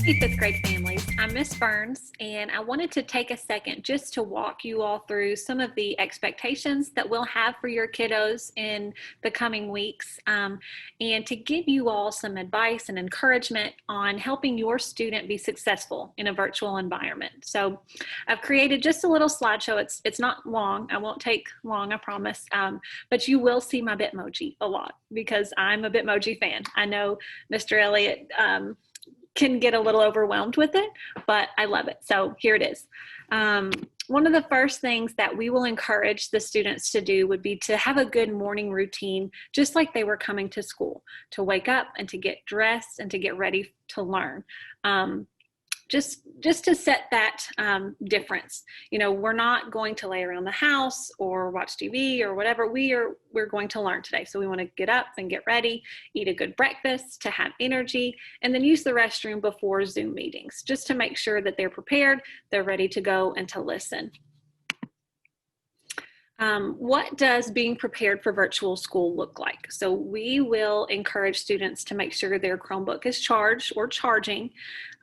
Hey, fifth grade families. I'm Miss Burns, and I wanted to take a second just to walk you all through some of the expectations that we'll have for your kiddos in the coming weeks, and to give you all some advice and encouragement on helping your student be successful in a virtual environment. So I've created just a little slideshow. It's not long. I won't take long, I promise, but you will see my Bitmoji a lot because I'm a Bitmoji fan. I know Mr. Elliott can get a little overwhelmed with it, but I love it. So here it is. One of the first things that we will encourage the students to do would be to have a good morning routine, just like they were coming to school, to wake up and to get dressed and to get ready to learn. Just to set that difference. You know, we're not going to lay around the house or watch TV or whatever. We're going to learn today. So we want to get up and get ready, eat a good breakfast to have energy, and then use the restroom before Zoom meetings, just to make sure that they're prepared, they're ready to go and to listen. What does being prepared for virtual school look like? So we will encourage students to make sure their Chromebook is charged or charging,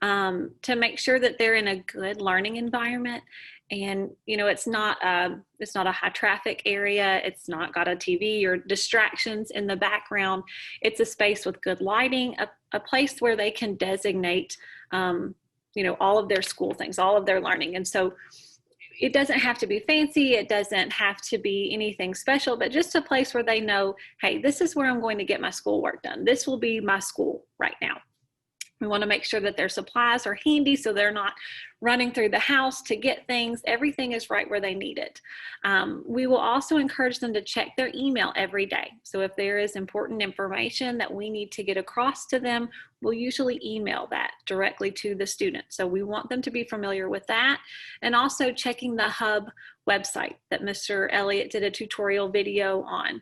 to make sure that they're in a good learning environment. And, you know, it's not a high traffic area. It's not got a TV or distractions in the background. It's a space with good lighting, a place where they can designate, you know, all of their school things, all of their learning. And so it doesn't have to be fancy. It doesn't have to be anything special, but just a place where they know, hey, this is where I'm going to get my schoolwork done. This will be my school right now. We want to make sure that their supplies are handy so they're not running through the house to get things. Everything is right where they need it. We will also encourage them to check their email every day. So if there is important information that we need to get across to them, we'll usually email that directly to the student. So we want them to be familiar with that, and also checking the Hub website that Mr. Elliott did a tutorial video on,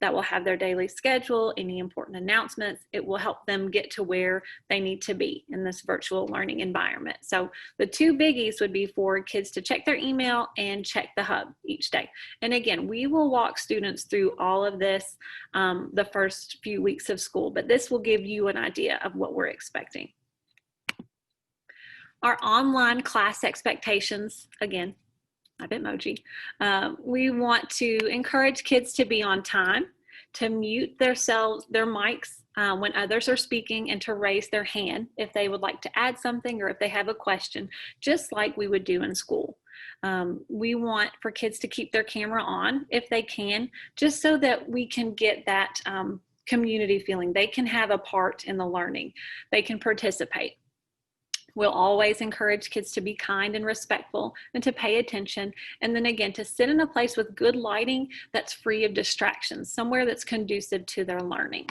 that will have their daily schedule, any important announcements. It will help them get to where they need to be in this virtual learning environment. So the two biggies would be for kids to check their email and check the Hub each day. And again, we will walk students through all of this the first few weeks of school, but this will give you an idea of what we're expecting. Our online class expectations, again, my Bitmoji. We want to encourage kids to be on time, to mute their mics when others are speaking, and to raise their hand if they would like to add something or if they have a question, just like we would do in school. We want for kids to keep their camera on if they can, just so that we can get that community feeling. They can have a part in the learning. They can participate. We'll always encourage kids to be kind and respectful and to pay attention. And then again, to sit in a place with good lighting that's free of distractions, somewhere that's conducive to their learning.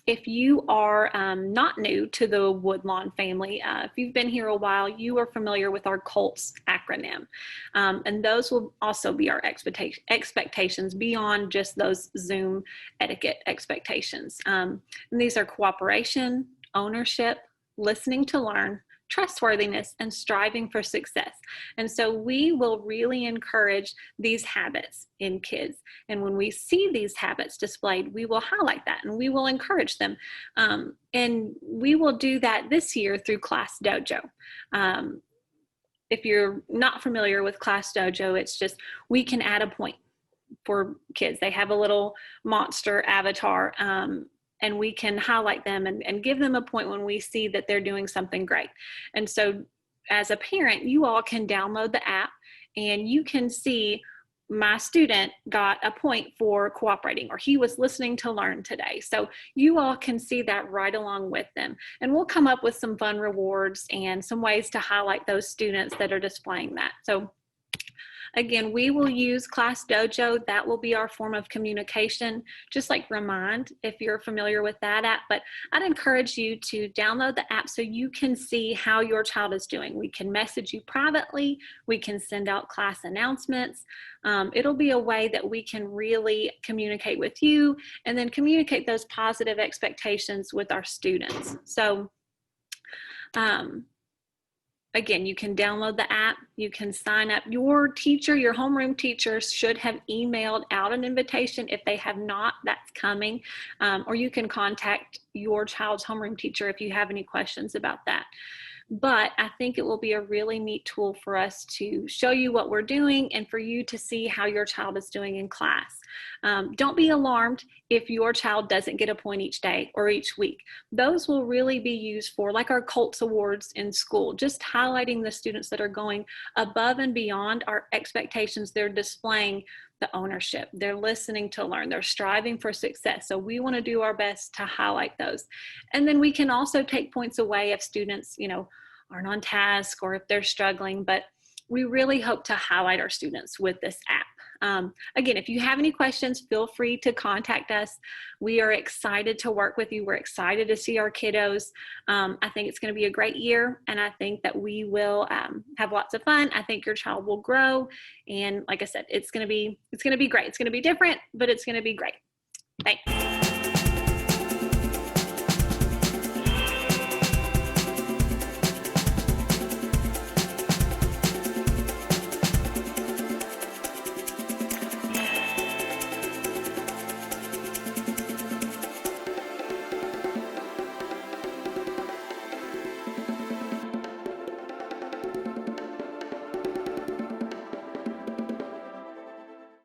If you are not new to the Woodlawn family, if you've been here a while, you are familiar with our COLTS acronym. And those will also be our expectations beyond just those Zoom etiquette expectations. And these are cooperation, ownership, listening to learn, trustworthiness, and striving for success. And so we will really encourage these habits in kids. And when we see these habits displayed, we will highlight that and we will encourage them. And we will do that this year through Class Dojo. If you're not familiar with Class Dojo, it's just we can add a point for kids. They have a little monster avatar, and we can highlight them and give them a point when we see that they're doing something great. And so as a parent, you all can download the app and you can see my student got a point for cooperating, or he was listening to learn today. So you all can see that right along with them. And we'll come up with some fun rewards and some ways to highlight those students that are displaying that. So again, we will use Class Dojo. That will be our form of communication, just like Remind, if you're familiar with that app. But I'd encourage you to download the app so you can see how your child is doing. We can message you privately. We can send out class announcements. It'll be a way that we can really communicate with you and then communicate those positive expectations with our students. So Again, you can download the app, you can sign up. Your teacher, your homeroom teacher should have emailed out an invitation. If they have not, that's coming. Or you can contact your child's homeroom teacher if you have any questions about that. But I think it will be a really neat tool for us to show you what we're doing and for you to see how your child is doing in class. Don't be alarmed if your child doesn't get a point each day or each week. Those will really be used for, like our COLTS awards in school, just highlighting the students that are going above and beyond our expectations. They're displaying the ownership, they're listening to learn, they're striving for success. So we want to do our best to highlight those. And then we can also take points away if students, aren't on task or if they're struggling, but we really hope to highlight our students with this app. Again, if you have any questions, feel free to contact us. We are excited to work with you. We're excited to see our kiddos. I think it's going to be a great year, and I think that we will have lots of fun. I think your child will grow, and like I said, it's going to be great. It's going to be different, but it's going to be great. Thanks.